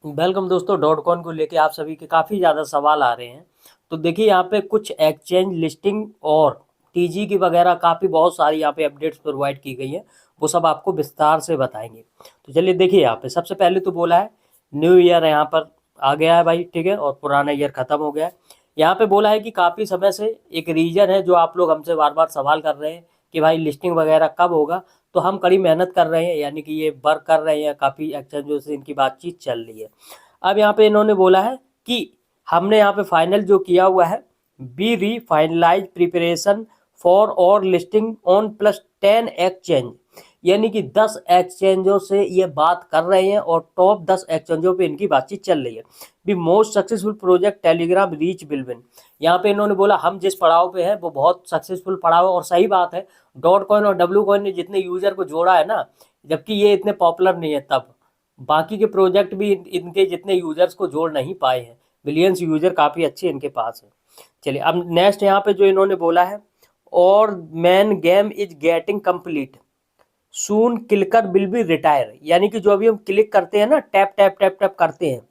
Welcome दोस्तों। Dot coin को लेके आप सभी के काफ़ी ज़्यादा सवाल आ रहे हैं। तो देखिए यहाँ पे कुछ एक्सचेंज लिस्टिंग और टीजी की वगैरह काफ़ी बहुत सारी यहाँ पे अपडेट्स प्रोवाइड की गई हैं। वो सब आपको विस्तार से बताएंगे। तो चलिए देखिए, यहाँ पे सबसे पहले तो बोला है न्यू ईयर यहाँ पर आ गया है भाई, ठीक है, और पुराना ईयर ख़त्म हो गया है। यहाँ पे बोला है कि काफ़ी समय से एक रीजन है जो आप लोग हमसे बार बार सवाल कर रहे हैं कि भाई लिस्टिंग वगैरह कब होगा। तो हम कड़ी मेहनत कर रहे हैं, यानी कि ये वर्क कर रहे हैं, काफ़ी एक्सचेंजों से इनकी बातचीत चल रही है। अब यहाँ पे इन्होंने बोला है कि हमने यहाँ पे फाइनल जो किया हुआ है, बी री फाइनलाइज प्रिपरेशन फॉर और लिस्टिंग ऑन +10 एक्सचेंज, यानी कि 10 एक्सचेंजों से ये बात कर रहे हैं और टॉप 10 एक्सचेंजों पे इनकी बातचीत चल रही है। The most successful project Telegram reach बिलविन। यहाँ पे इन्होंने बोला हम जिस पड़ाव पे हैं वो बहुत सक्सेसफुल पड़ाव है, और सही बात है। डॉट कॉइन और डब्ल्यू कॉइन ने जितने यूजर को जोड़ा है ना, जबकि ये इतने पॉपुलर नहीं है, तब बाकी के प्रोजेक्ट भी इनके जितने यूजर्स को जोड़ नहीं पाए हैं। बिलियंस यूजर काफ़ी अच्छे इनके पास है। चलिए अब नेक्स्ट यहाँ पे जो इन्होंने बोला है, और man game is getting complete soon clicker will be retire, यानी कि जो अभी हम क्लिक करते हैं ना, टैप टैप टैप टैप करते हैं,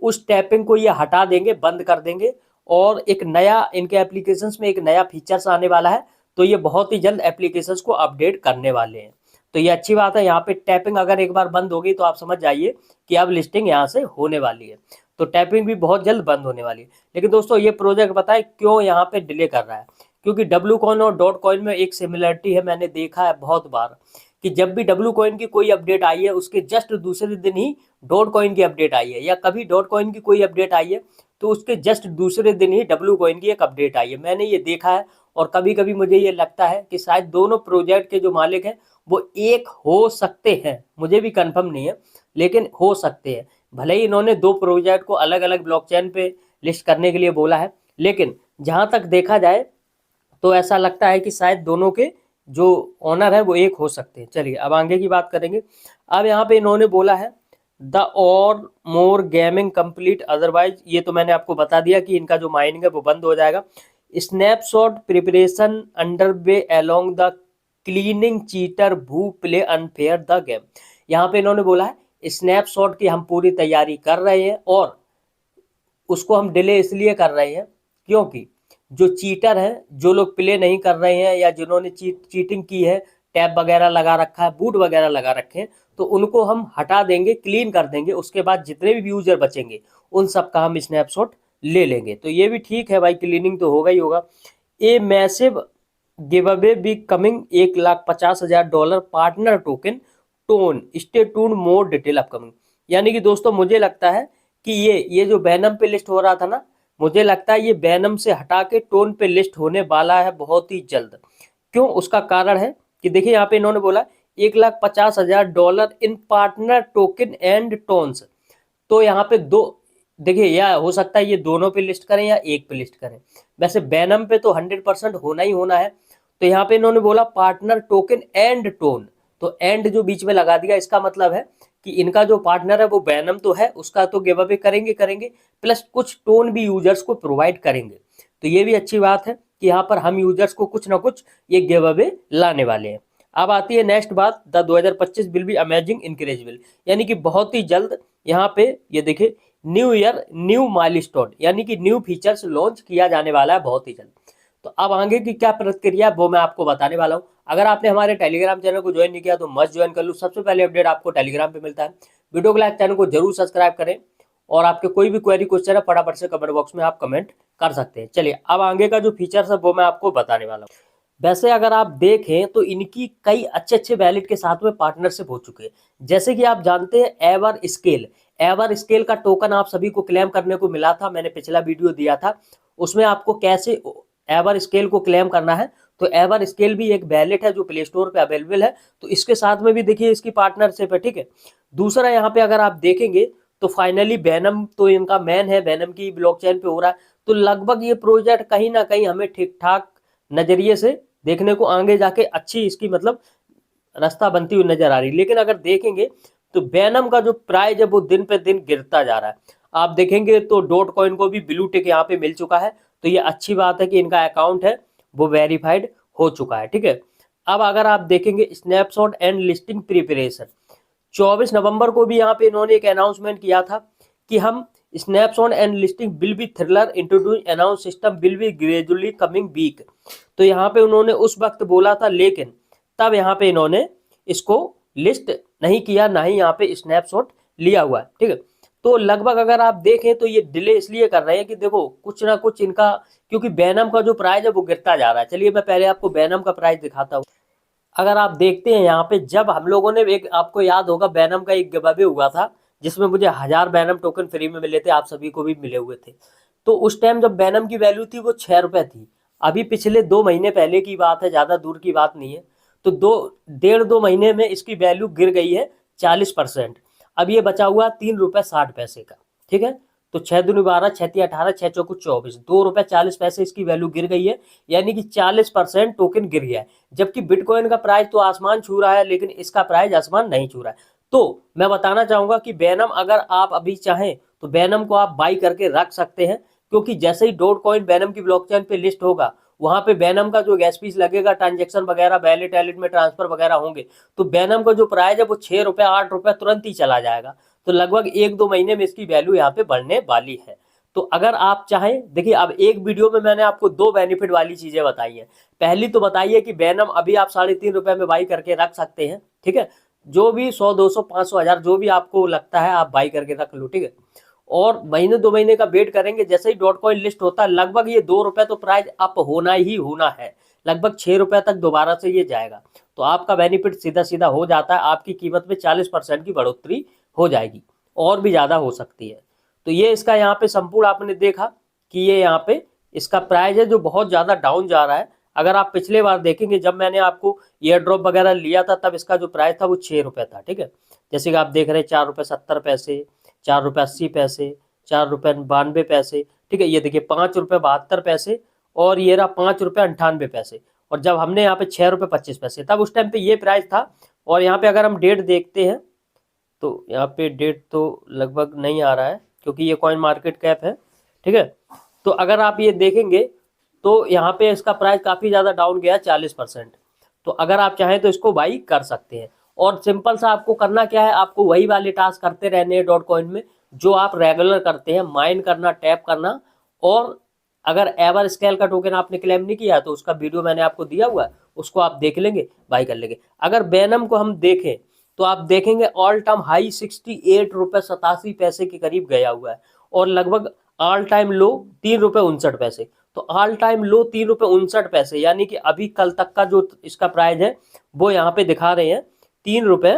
उस टैपिंग को ये हटा देंगे, बंद कर देंगे। और एक नया इनके एप्लीकेशंस में एक नया फीचर्स आने वाला है। तो ये बहुत ही जल्द एप्लीकेशंस को अपडेट करने वाले हैं। तो ये अच्छी बात है। यहाँ पे टैपिंग अगर एक बार बंद होगी तो आप समझ जाइए कि अब लिस्टिंग यहाँ से होने वाली है। तो टैपिंग भी बहुत जल्द बंद होने वाली है। लेकिन दोस्तों ये प्रोजेक्ट बताए क्यों यहाँ पे डिले कर रहा है, क्योंकि डब्ल्यू कॉइन और डॉट कॉइन में एक सिमिलरिटी है, मैंने देखा है बहुत बार कि जब भी डब्ल्यू कॉइन की कोई अपडेट आई है उसके जस्ट दूसरे दिन ही डॉट कॉइन की अपडेट आई है, या कभी डॉट कॉइन की कोई अपडेट आई है तो उसके जस्ट दूसरे दिन ही डब्ल्यू कॉइन की एक अपडेट आई है। मैंने ये देखा है। और कभी कभी मुझे ये लगता है कि शायद दोनों प्रोजेक्ट के जो मालिक हैं वो एक हो सकते हैं, मुझे भी कंफर्म नहीं है, लेकिन हो सकते हैं। भले ही इन्होंने दो प्रोजेक्ट को अलग अलग ब्लॉकचेन पे लिस्ट करने के लिए बोला है, लेकिन जहां तक देखा जाए तो ऐसा लगता है कि शायद दोनों के जो ओनर है वो एक हो सकते हैं। चलिए अब आगे की बात करेंगे। अब यहाँ पे इन्होंने बोला है द और मोर गेमिंग कंप्लीट अदरवाइज, ये तो मैंने आपको बता दिया कि इनका जो माइनिंग है वो बंद हो जाएगा। Snapshot preparation under way along the cleaning cheater भू प्ले अनफेयर द गेम। यहाँ पे इन्होंने बोला है स्नैपशॉट की हम पूरी तैयारी कर रहे हैं, और उसको हम डिले इसलिए कर रहे हैं क्योंकि जो चीटर हैं, जो लोग प्ले नहीं कर रहे हैं या जिन्होंने चीटिंग की है, टैब वगैरह लगा रखा है, बूट वगैरह लगा रखे हैं, तो उनको हम हटा देंगे, क्लीन कर देंगे। उसके बाद जितने भी यूजर बचेंगे उन सब का हम स्नैपशॉट ले लेंगे। तो ये भी ठीक है भाई, क्लीनिंग तो होगा ही होगा। A massive give away be coming, $1,50,000 partner token tone, stay tune, more detail upcoming. यानी कि दोस्तों मुझे लगता है कि ये जो बैनम पे लिस्ट हो रहा था ना, मुझे लगता है ये बैनम से हटा के टोन पे लिस्ट होने वाला है बहुत ही जल्द। क्यों? उसका कारण है कि देखिए यहाँ पे इन्होंने बोला $1,50,000 in partner token and tones. तो यहाँ पे दो, देखिए या हो सकता है ये दोनों पे लिस्ट करें या एक पे लिस्ट करें। वैसे बैनम पे तो 100% होना ही होना है। तो यहाँ पे इन्होंने बोला पार्टनर टोकन एंड टोन, तो एंड जो बीच में लगा दिया, इसका मतलब है कि इनका जो पार्टनर है वो बैनम तो है, उसका तो गिव अवे करेंगे करेंगे, प्लस कुछ टोन भी यूजर्स को प्रोवाइड करेंगे। तो ये भी अच्छी बात है कि यहाँ पर हम यूजर्स को कुछ ना कुछ ये गिव अवे लाने वाले हैं। अब आती है नेक्स्ट बात, द 2025 विल बी अमेजिंग इनक्रेजिबल, यानी कि बहुत ही जल्द यहाँ पे ये देखिए न्यू ईयर न्यू माइलस्टोन, यानी कि न्यू फीचर्स लॉन्च किया जाने वाला है बहुत ही जल्द। तो अब आगे की क्या प्रक्रिया वो मैं आपको बताने वाला हूँ। अगर आपने हमारे टेलीग्राम चैनल को ज्वाइन नहीं किया तो मस्ट ज्वाइन कर लो, सबसे पहले अपडेट आपको टेलीग्राम पे मिलता है। वीडियो को लाइक, चैनल को जरूर सब्सक्राइब करें, और आपके कोई भी क्वेरी क्वेश्चन है फटाफट से कमेंट बॉक्स में आप कमेंट कर सकते हैं। चलिए अब आगे का जो फीचर्स है वो मैं आपको बताने वाला हूँ। वैसे अगर आप देखें तो इनकी कई अच्छे अच्छे वैलेट के साथ में पार्टनरशिप हो चुके हैं। जैसे कि आप जानते हैं एवर स्केल का टोकन आप सभी को क्लेम करने को मिला था, मैंने पिछला वीडियो दिया था उसमें आपको कैसे एवर स्केल को क्लेम करना है। तो एवर स्केल भी एक वैलेट है जो प्ले स्टोर पे अवेलेबल है, तो इसके साथ में भी देखिए इसकी पार्टनरशिप है, ठीक है। दूसरा यहाँ पे अगर आप देखेंगे तो फाइनली बैनम तो इनका मैन है, बैनम की ब्लॉकचेन पे हो रहा है। तो लगभग ये प्रोजेक्ट कहीं ना कहीं हमें ठीक ठाक नजरिए से देखने को आगे जाके अच्छी इसकी मतलब रास्ता बनती हुई नजर आ रही। लेकिन अगर देखेंगे तो बैनम का जो प्राइस है वो दिन पे दिन गिरता जा रहा है। आप देखेंगे तो डॉट कॉइन को भी ब्लू टिक यहाँ पे मिल चुका है, तो ये अच्छी बात है कि इनका अकाउंट है वो वेरीफाइड हो चुका है, ठीक है। अब अगर आप देखेंगे स्नैपशॉट एंड लिस्टिंग प्रिपरेशन, 24 नवंबर को भी यहाँ पे इन्होंने एक अनाउंसमेंट किया था कि हम snapshot and listing will be thriller introduce announce system will be gradually coming week. तो यहाँ पे उन्होंने उस वक्त बोला था, लेकिन तब यहाँ पे इन्होंने इसको लिस्ट नहीं किया, ना ही यहाँ पे स्नैपशॉट लिया हुआ है, ठीक है। तो लगभग अगर आप देखें तो ये डिले इसलिए कर रहे हैं कि देखो कुछ ना कुछ इनका, क्योंकि वेनम का जो प्राइस है वो गिरता जा रहा है। चलिए मैं पहले आपको वेनम का प्राइस दिखाता हूँ। अगर आप देखते हैं यहाँ पे, जब हम लोगों ने एक, आपको याद होगा वेनम का एक गिव अवे हुआ था जिसमें मुझे 1000 वेनम टोकन फ्री में मिले थे, आप सभी को भी मिले हुए थे। तो उस टाइम जब वेनम की वैल्यू थी वो 6 रुपए थी। अभी पिछले 2 महीने पहले की बात है, ज्यादा दूर की बात नहीं है। तो 1.5-2 महीने में इसकी वैल्यू गिर गई है 40%। अब ये बचा हुआ 3 रुपए 60 पैसे का, ठीक है। तो 6 दूनी 12, 6 तिया 18, 6 चौको 24, 2 रुपए 40 पैसे इसकी वैल्यू गिर गई है, यानी कि 40% टोकन गिर गया है। जबकि बिटकॉइन का प्राइस तो आसमान छू रहा है, लेकिन इसका प्राइस आसमान नहीं छू रहा है। तो मैं बताना चाहूंगा कि वेनम अगर आप अभी चाहें तो वेनम को आप बाई करके रख सकते हैं, क्योंकि जैसे ही डॉट कॉइन वेनम की ब्लॉकचेन पे लिस्ट होगा, वहां पे वेनम का जो गैस फीस लगेगा, ट्रांजेक्शन वगैरह, वैलेट वैलेट में ट्रांसफर वगैरह होंगे, तो वेनम का जो प्राइस है वो 6 रुपए 8 रुपए तुरंत ही चला जाएगा। तो लगभग 1-2 महीने में इसकी वैल्यू यहाँ पे बढ़ने वाली है। तो अगर आप चाहें, देखिए अब एक वीडियो में मैंने आपको 2 बेनिफिट वाली चीजें बताई हैं। पहली तो बताइए कि वेनम अभी आप 3.5 रुपए में बाई करके रख सकते हैं, ठीक है। जो भी 100 200 500 1000 जो भी आपको लगता है आप बाई करके रख लो, ठीक है। और महीने 2 महीने का वेट करेंगे, जैसे ही डॉट कॉइन लिस्ट होता है लगभग ये 2 रुपए तो प्राइस अप होना ही होना है, लगभग 6 रुपए तक दोबारा से ये जाएगा। तो आपका बेनिफिट सीधा सीधा हो जाता है, आपकी कीमत में 40% की बढ़ोतरी हो जाएगी, और भी ज्यादा हो सकती है। तो ये इसका यहाँ पे संपूर्ण आपने देखा कि ये यहाँ पे इसका प्राइस है जो बहुत ज्यादा डाउन जा रहा है। अगर आप पिछले बार देखेंगे जब मैंने आपको एयर ड्रॉप वगैरह लिया था, तब इसका जो प्राइस था वो 6 रुपए था, ठीक है। जैसे कि आप देख रहे हैं 4 रुपए 70 पैसे, 4 रुपए 80 पैसे, 4 रुपए 92 पैसे, ठीक है। ये देखिए 5 रुपए 72 पैसे, और ये रहा 5 रुपए 98 पैसे। और जब हमने यहाँ पे 6 रुपए 25 पैसे, तब उस टाइम पे ये प्राइस था। और यहाँ पे अगर हम डेट देखते हैं तो यहाँ पे डेट तो लगभग नहीं आ रहा है, क्योंकि ये कॉइन मार्केट कैप है, ठीक है। तो अगर आप ये देखेंगे तो यहाँ पे इसका प्राइस काफ़ी ज़्यादा डाउन गया 40%। तो अगर आप चाहें तो इसको बाई कर सकते हैं। और सिंपल सा आपको करना क्या है, आपको वही वाले टास्क करते रहने हैं डॉट कॉइन में जो आप रेगुलर करते हैं, माइन करना, टैप करना। और अगर एवर स्केल का टोकन आपने क्लेम नहीं किया तो उसका वीडियो मैंने आपको दिया हुआ है, उसको आप देख लेंगे, बाई कर लेंगे। अगर वेनम को हम देखें तो आप देखेंगे ऑल टाइम हाई 68 रुपए 87 पैसे के करीब गया हुआ है, और लगभग ऑल टाइम लो 3 रुपए 59 पैसे। तो ऑल टाइम लो 3 रुपए 59 पैसे, यानी कि अभी कल तक का जो इसका प्राइस है वो यहाँ पे दिखा रहे हैं 3 रुपए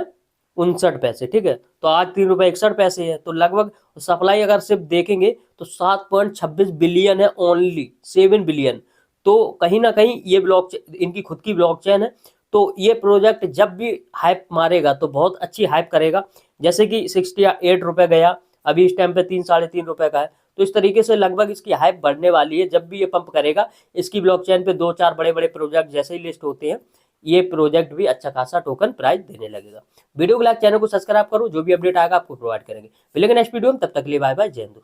59 पैसे, ठीक है। तो आज 3 रुपए 61 पैसे है। तो लगभग सप्लाई अगर सिर्फ देखेंगे तो 7.26 बिलियन है, ओनली 7 बिलियन। तो कहीं ना कहीं ये ब्लॉक इनकी खुद की ब्लॉकचेन है। तो ये प्रोजेक्ट जब भी हाइप मारेगा तो बहुत अच्छी हाइप करेगा। जैसे कि 68 रुपए गया, अभी इस टाइम पे 3-3.5 रुपए का है। तो इस तरीके से लगभग इसकी हाइप बढ़ने वाली है। जब भी ये पंप करेगा, इसकी ब्लॉकचेन पे 2-4 बड़े बड़े प्रोजेक्ट जैसे ही लिस्ट होते हैं, ये प्रोजेक्ट भी अच्छा खासा टोकन प्राइस देने लगेगा। वीडियो को लाइक, चैनल को सब्सक्राइब करो, जो भी अपडेट आएगा आपको प्रोवाइड करेंगे। मिलेंगे नेक्स्ट वीडियो में, तब तक के लिए बाय बाय, जय हिंद।